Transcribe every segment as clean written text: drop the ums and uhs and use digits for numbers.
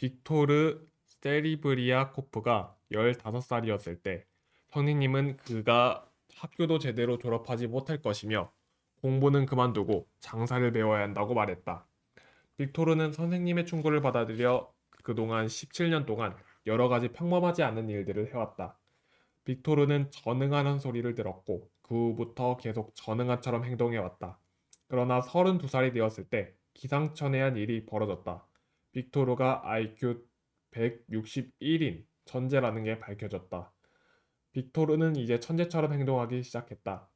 빅토르 세리브리아코프가 15살이었을 때 선생님은 그가 학교도 제대로 졸업하지 못할 것이며 공부는 그만두고 장사를 배워야 한다고 말했다. 빅토르는 선생님의 충고를 받아들여 그동안 17년 동안 여러 가지 평범하지 않은 일들을 해왔다. 빅토르는 전응하는 소리를 들었고 그 후부터 계속 전응아처럼 행동해왔다. 그러나 32살이 되었을 때 기상천외한 일이 벌어졌다. 빅토르가 IQ 161인 천재라는 게 밝혀졌다. 빅토르는 이제 천재처럼 행동하기 시작했다.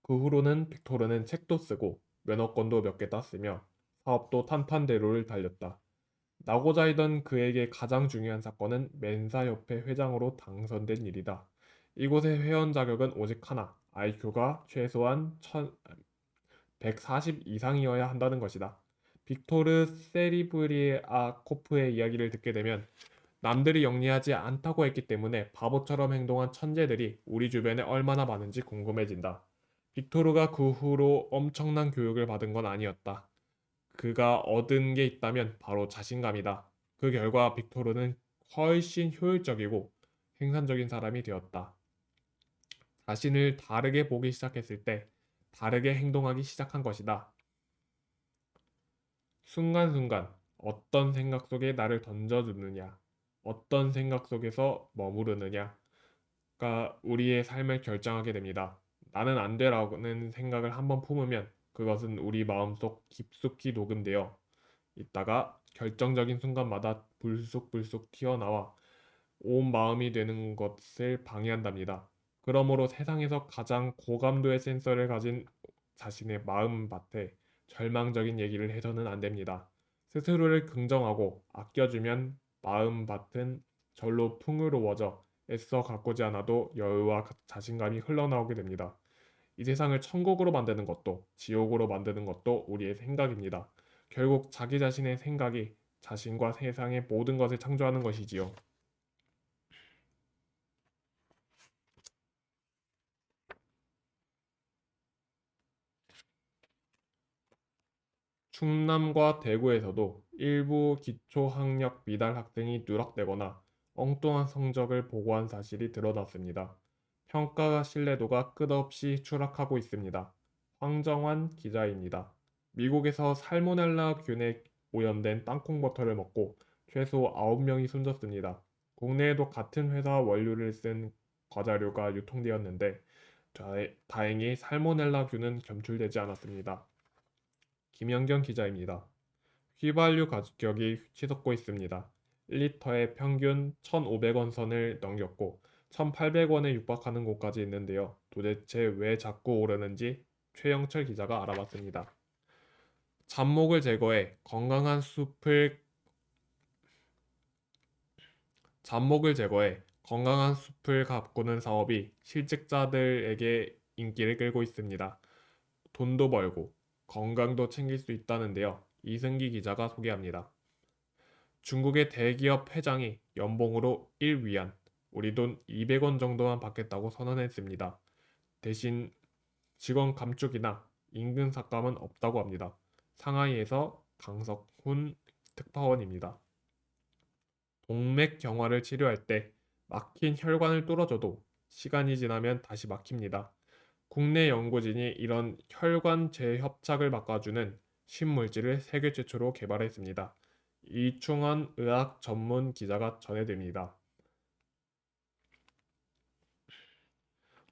그 후로는 빅토르는 책도 쓰고 면허권도 몇 개 땄으며 사업도 탄탄대로를 달렸다. 나고자 하던 그에게 가장 중요한 사건은 멘사협회 회장으로 당선된 일이다. 이곳의 회원 자격은 오직 하나, IQ가 최소한 140 이상이어야 한다는 것이다. 빅토르 세리브리아코프의 이야기를 듣게 되면 남들이 영리하지 않다고 했기 때문에 바보처럼 행동한 천재들이 우리 주변에 얼마나 많은지 궁금해진다. 빅토르가 그 후로 엄청난 교육을 받은 건 아니었다. 그가 얻은 게 있다면 바로 자신감이다. 그 결과 빅토르는 훨씬 효율적이고 생산적인 사람이 되었다. 자신을 다르게 보기 시작했을 때 다르게 행동하기 시작한 것이다. 순간순간 어떤 생각 속에 나를 던져두느냐, 어떤 생각 속에서 머무르느냐가 우리의 삶을 결정하게 됩니다. 나는 안 돼라는 생각을 한번 품으면 그것은 우리 마음속 깊숙이 녹음되어 있다가 결정적인 순간마다 불쑥불쑥 튀어나와 온 마음이 되는 것을 방해한답니다. 그러므로 세상에서 가장 고감도의 센서를 가진 자신의 마음밭에 절망적인 얘기를 해서는 안 됩니다. 스스로를 긍정하고 아껴주면 마음밭은 절로 풍요로워져 애써 가꾸지 않아도 여유와 자신감이 흘러나오게 됩니다. 이 세상을 천국으로 만드는 것도 지옥으로 만드는 것도 우리의 생각입니다. 결국 자기 자신의 생각이 자신과 세상의 모든 것을 창조하는 것이지요. 충남과 대구에서도 일부 기초학력 미달 학생이 누락되거나 엉뚱한 성적을 보고한 사실이 드러났습니다. 평가 신뢰도가 끝없이 추락하고 있습니다. 황정환 기자입니다. 미국에서 살모넬라 균에 오염된 땅콩버터를 먹고 최소 9명이 숨졌습니다. 국내에도 같은 회사 원료를 쓴 과자류가 유통되었는데 다행히 살모넬라균은 검출되지 않았습니다. 김연경 기자입니다. 휘발유 가격이 치솟고 있습니다. 1리터에 평균 1,500원 선을 넘겼고 1,800원에 육박하는 곳까지 있는데요. 도대체 왜 자꾸 오르는지 최영철 기자가 알아봤습니다. 잡목을 제거해 건강한 숲을 잡목을 제거해 건강한 숲을 가꾸는 사업이 실직자들에게 인기를 끌고 있습니다. 돈도 벌고 건강도 챙길 수 있다는데요. 이승기 기자가 소개합니다. 중국의 대기업 회장이 연봉으로 1위안, 우리 돈 200원 정도만 받겠다고 선언했습니다. 대신 직원 감축이나 임금 삭감은 없다고 합니다. 상하이에서 강석훈 특파원입니다. 동맥경화를 치료할 때 막힌 혈관을 뚫어줘도 시간이 지나면 다시 막힙니다. 국내 연구진이 이런 혈관 재협착을 막아주는 신물질을 세계 최초로 개발했습니다. 이충원 의학 전문 기자가 전해드립니다.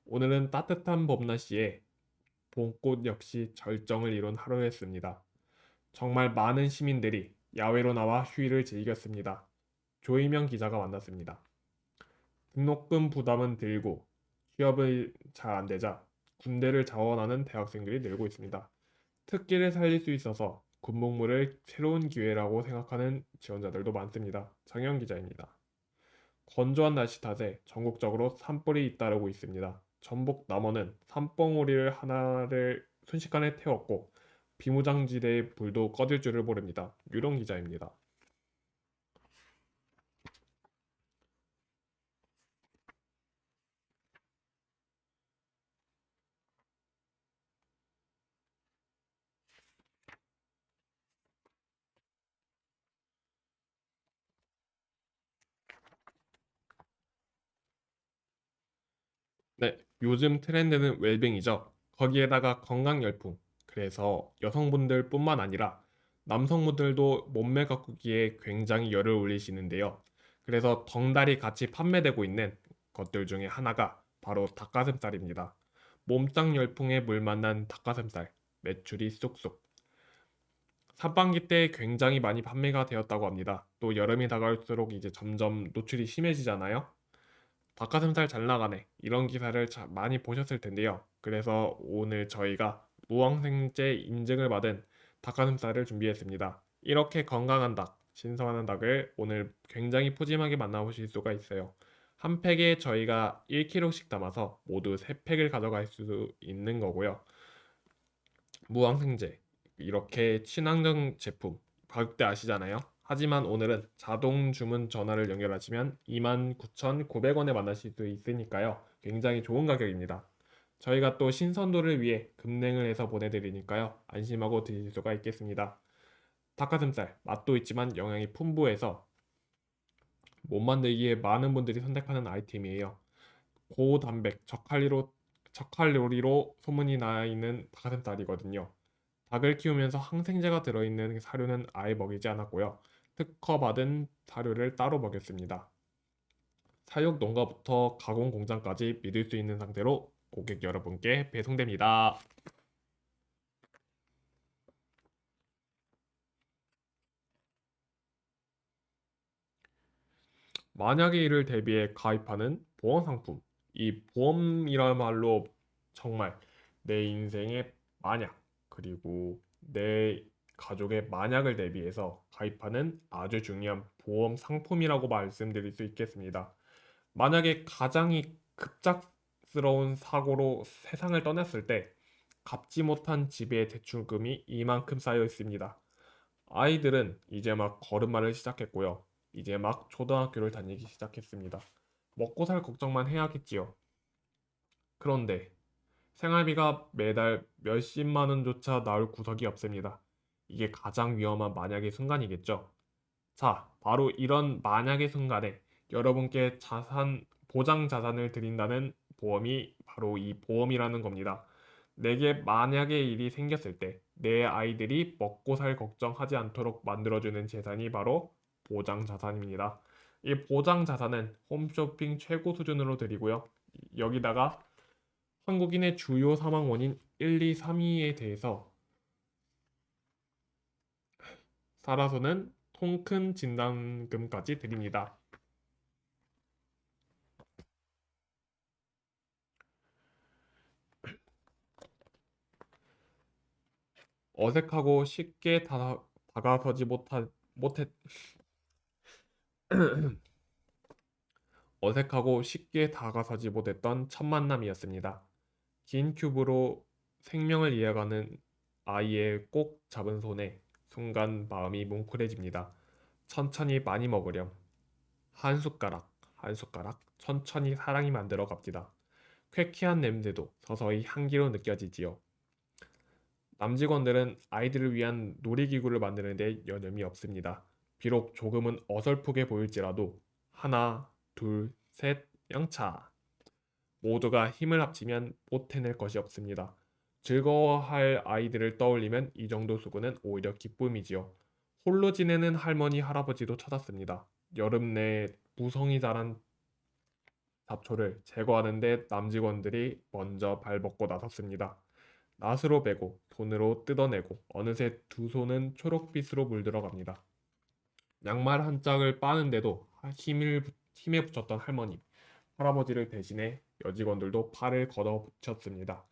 오늘은 따뜻한 봄날씨에 봄꽃 역시 절정을 이룬 하루였습니다. 정말 많은 시민들이 야외로 나와 휴일을 즐겼습니다. 조이명 기자가 만났습니다. 등록금 부담은 들고 취업이 잘 안되자 군대를 자원하는 대학생들이 늘고 있습니다. 특기를 살릴 수 있어서 군복무를 새로운 기회라고 생각하는 지원자들도 많습니다. 장현 기자입니다. 건조한 날씨 탓에 전국적으로 산불이 잇따르고 있습니다. 전북 남원은 산봉우리를 하나를 순식간에 태웠고 비무장지대의 불도 꺼질 줄을 모릅니다. 유령 기자입니다. 요즘 트렌드는 웰빙이죠. 거기에다가 건강 열풍. 그래서 여성분들뿐만 아니라 남성분들도 몸매 가꾸기에 굉장히 열을 올리시는데요. 그래서 덩달이 같이 판매되고 있는 것들 중에 하나가 바로 닭가슴살입니다. 몸짱 열풍에 물만난 닭가슴살, 매출이 쑥쑥. 상반기 때 굉장히 많이 판매가 되었다고 합니다. 또 여름이 다가올수록 이제 점점 노출이 심해지잖아요. 닭가슴살 잘 나가네. 이런 기사를 많이 보셨을 텐데요. 그래서 오늘 저희가 무항생제 인증을 받은 닭가슴살을 준비했습니다. 이렇게 건강한 닭, 신선한 닭을 오늘 굉장히 푸짐하게 만나보실 수가 있어요. 한 팩에 저희가 1kg씩 담아서 모두 3팩을 가져갈 수 있는 거고요. 무항생제, 이렇게 친환경 제품, 가격대 아시잖아요. 하지만 오늘은 자동 주문 전화를 연결하시면 29,900원에 만나실 수 있으니까요. 굉장히 좋은 가격입니다. 저희가 또 신선도를 위해 급냉을 해서 보내드리니까요. 안심하고 드실 수가 있겠습니다. 닭가슴살, 맛도 있지만 영양이 풍부해서 몸 만들기에 많은 분들이 선택하는 아이템이에요. 고단백, 저칼로리로 소문이 나 있는 닭가슴살이거든요. 닭을 키우면서 항생제가 들어있는 사료는 아예 먹이지 않았고요. 특허받은 사료를 따로 먹였습니다. 사육 농가부터 가공 공장까지 믿을 수 있는 상태로 고객 여러분께 배송됩니다. 만약에 이를 대비해 가입하는 보험 상품. 이 보험이란 말로 정말 내 인생의 만약, 그리고 내 가족의 만약을 대비해서 가입하는 아주 중요한 보험 상품이라고 말씀드릴 수 있겠습니다. 만약에 가장이 급작스러운 사고로 세상을 떠났을 때 갚지 못한 집의 대출금이 이만큼 쌓여 있습니다. 아이들은 이제 막 걸음마를 시작했고요. 이제 막 초등학교를 다니기 시작했습니다. 먹고 살 걱정만 해야겠지요. 그런데 생활비가 매달 몇십만 원조차 나올 구석이 없습니다. 이게 가장 위험한 만약의 순간이겠죠. 자, 바로 이런 만약의 순간에 여러분께 보장 자산을 드린다는 보험이 바로 이 보험이라는 겁니다. 내게 만약에 일이 생겼을 때 내 아이들이 먹고 살 걱정하지 않도록 만들어주는 재산이 바로 보장 자산입니다. 이 보장 자산은 홈쇼핑 최고 수준으로 드리고요. 여기다가 한국인의 주요 사망 원인 1, 2, 3위에 대해서 살아서는 통큰 진단금까지 드립니다. 어색하고 쉽게 다가서지 못했, 어색하고 쉽게 다가서지 못했던 첫 만남이었습니다. 긴 큐브로 생명을 이어가는 아이의 꼭 잡은 손에 순간 마음이 뭉클해집니다. 천천히 많이 먹으렴. 한 숟가락, 한 숟가락 천천히 사랑이 만들어 갑니다. 쾌쾌한 냄새도 서서히 향기로 느껴지지요. 남직원들은 아이들을 위한 놀이기구를 만드는데 여념이 없습니다. 비록 조금은 어설프게 보일지라도 하나, 둘, 셋, 영차. 모두가 힘을 합치면 못 해낼 것이 없습니다. 즐거워할 아이들을 떠올리면 이 정도 수고는 오히려 기쁨이지요. 홀로 지내는 할머니, 할아버지도 찾았습니다. 여름 내 무성이 자란 잡초를 제거하는데 남직원들이 먼저 발벗고 나섰습니다. 낫으로 베고 손으로 뜯어내고 어느새 두 손은 초록빛으로 물들어갑니다. 양말 한 짝을 빠는데도 힘에 붙였던 할머니, 할아버지를 대신해 여직원들도 팔을 걷어붙였습니다.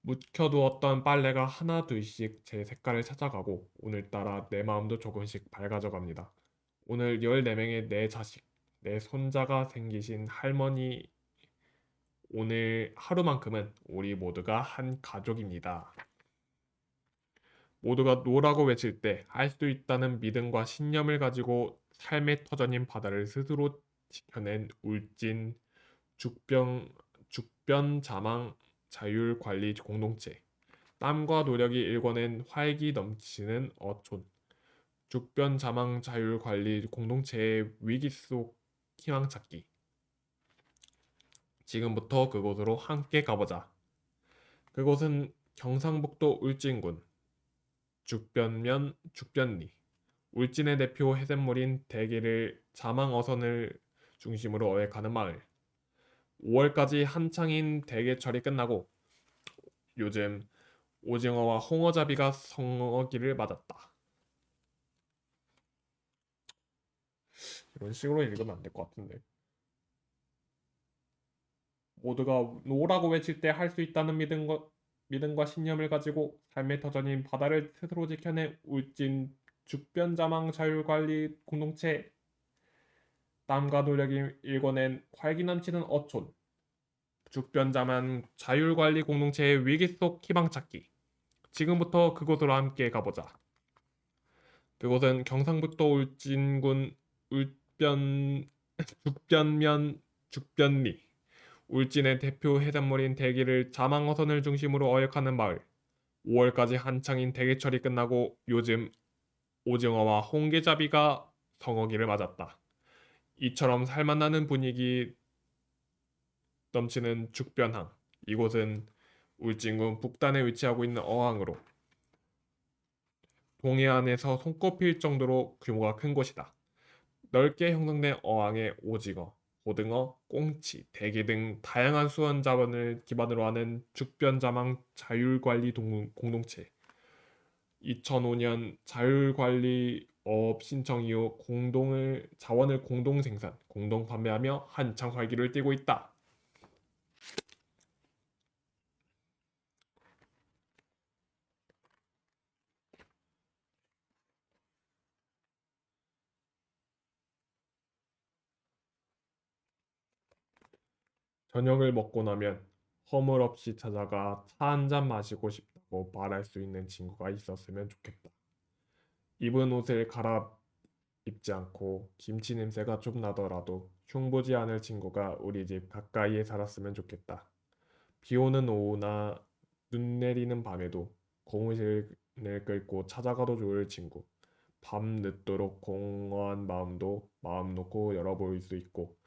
묵혀두었던 빨래가 하나 둘씩 제 색깔을 찾아가고 오늘따라 내 마음도 조금씩 밝아져 갑니다. 오늘 14명의 내 자식, 내 손자가 생기신 할머니, 오늘 하루만큼은 우리 모두가 한 가족입니다. 모두가 노라고 외칠 때 할 수 있다는 믿음과 신념을 가지고 삶의 터전인 바다를 스스로 지켜낸 울진 죽변 자망 자율관리 공동체. 땀과 노력이 일궈낸 활기 넘치는 어촌. 죽변자망 자율관리 공동체의 위기 속 희망 찾기. 지금부터 그곳으로 함께 가보자. 그곳은 경상북도 울진군 죽변면 죽변리. 울진의 대표 해산물인 대게를 자망어선을 중심으로 어획하는 마을. 5월까지 한창인 대게철이 끝나고 요즘 오징어와 홍어잡이가 성어기를 맞았다. 이런 식으로 읽으면 안 될 것 같은데. 모두가 노라고 외칠 때 할 수 있다는 믿음과 신념을 가지고 삶의 터전인 바다를 스스로 지켜낸 울진 죽변자망 자율관리 공동체. 땀과 노력이 일궈낸 활기 넘치는 어촌. 죽변자망 자율관리 공동체의 위기 속 희망 찾기. 지금부터 그곳으로 함께 가보자. 그곳은 경상북도 울진군 울변 죽변면 죽변리. 울진의 대표 해산물인 대게를 자망어선을 중심으로 어획하는 마을. 5월까지 한창인 대게철이 끝나고 요즘 오징어와 홍게잡이가 성어기를 맞았다. 이처럼 살맛나는 분위기 넘치는 죽변항. 이곳은 울진군 북단에 위치하고 있는 어항으로 동해안에서 손꼽힐 정도로 규모가 큰 곳이다. 넓게 형성된 어항에 오징어, 고등어, 꽁치, 대게 등 다양한 수원 자원을 기반으로 하는 죽변자망 자율관리 공동체. 2005년 자율관리업 신청 이후 자원을 공동 생산, 공동 판매하며 한창 활기를 띠고 있다. 저녁을 먹고 나면 허물없이 찾아가 차 한 잔 마시고 싶다고 말할 수 있는 친구가 있었으면 좋겠다. 입은 옷을 갈아입지 않고 김치 냄새가 좀 나더라도 흉보지 않을 친구가 우리 집 가까이에 살았으면 좋겠다. 비 오는 오후나 눈 내리는 밤에도 고무신을 끌고 찾아가도 좋을 친구. 밤 늦도록 공허한 마음도 마음 놓고 열어볼 수 있고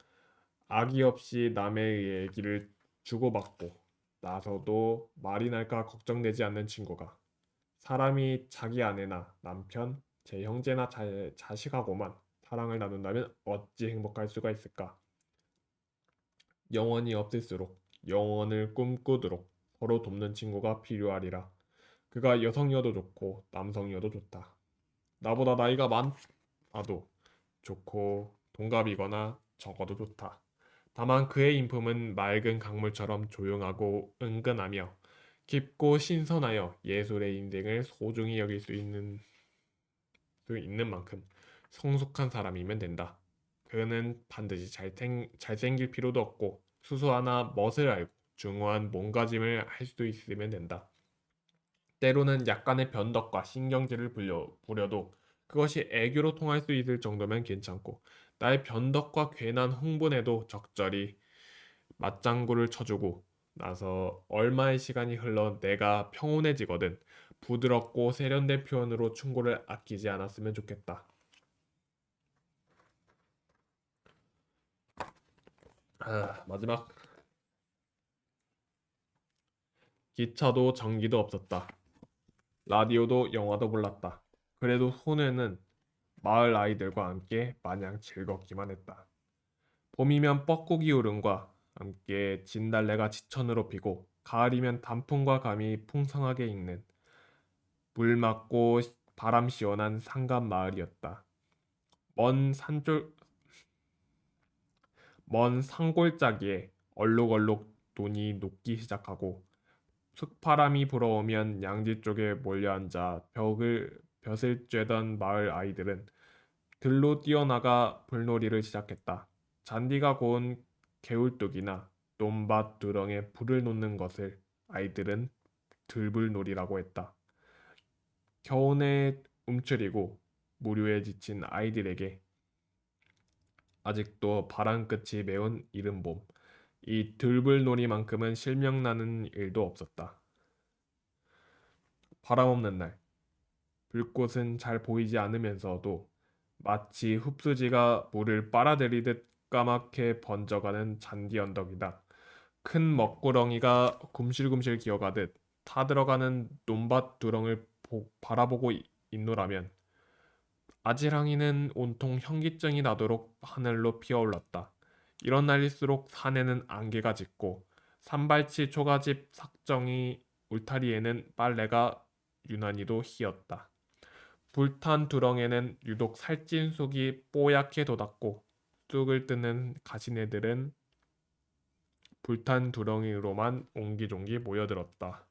악의 없이 남의 얘기를 주고받고 나서도 말이 날까 걱정되지 않는 친구가 사람이 자기 아내나 남편, 제 형제나 자식하고만 사랑을 나눈다면 어찌 행복할 수가 있을까? 영원히 없을수록 영원을 꿈꾸도록 서로 돕는 친구가 필요하리라. 그가 여성이어도 좋고 남성이어도 좋다. 나보다 나이가 많아도 좋고 동갑이거나 적어도 좋다. 다만 그의 인품은 맑은 강물처럼 조용하고 은근하며 깊고 신선하여 예술의 인생을 소중히 여길 수 있는 만큼 성숙한 사람이면 된다. 그는 반드시 잘생길 필요도 없고 수수하나 멋을 알고 중후한 몸가짐을 할 수 있으면 된다. 때로는 약간의 변덕과 신경질을 부려도 그것이 애교로 통할 수 있을 정도면 괜찮고 나의 변덕과 괜한 흥분에도 적절히 맞장구를 쳐주고 나서 얼마의 시간이 흘러 내가 평온해지거든 부드럽고 세련된 표현으로 충고를 아끼지 않았으면 좋겠다. 마지막. 기차도 전기도 없었다. 라디오도 영화도 몰랐다. 그래도 소녀는 마을 아이들과 함께 마냥 즐겁기만 했다. 봄이면 뻐꾸기 울음과 함께 진달래가 지천으로 피고 가을이면 단풍과 감이 풍성하게 익는 물 맑고 바람 시원한 산간 마을이었다. 먼 산골 먼 산골짜기에 얼룩얼룩 돈이 녹기 시작하고 흙바람이 불어오면 양지 쪽에 몰려앉아 벼을 쬐던 마을 아이들은 들로 뛰어나가 불놀이를 시작했다. 잔디가 고운 개울뚝이나 논밭 두렁에 불을 놓는 것을 아이들은 들불놀이라고 했다. 겨우내 움츠리고 무료에 지친 아이들에게 아직도 바람 끝이 매운 이른 봄, 이 들불놀이만큼은 실명나는 일도 없었다. 바람 없는 날, 불꽃은 잘 보이지 않으면서도 마치 흡수지가 물을 빨아들이듯 까맣게 번져가는 잔디 언덕이다. 큰 먹구렁이가 굼실굼실 기어가듯 타들어가는 논밭 두렁을 바라보고 있노라면 아지랑이는 온통 현기증이 나도록 하늘로 피어올랐다. 이런 날일수록 산에는 안개가 짙고 산발치 초가집 삭정이 울타리에는 빨래가 유난히도 희었다. 불탄 두렁에는 유독 살찐 속이 뽀얗게 돋았고 쑥을 뜨는 가시네들은 불탄 두렁이로만 옹기종기 모여들었다.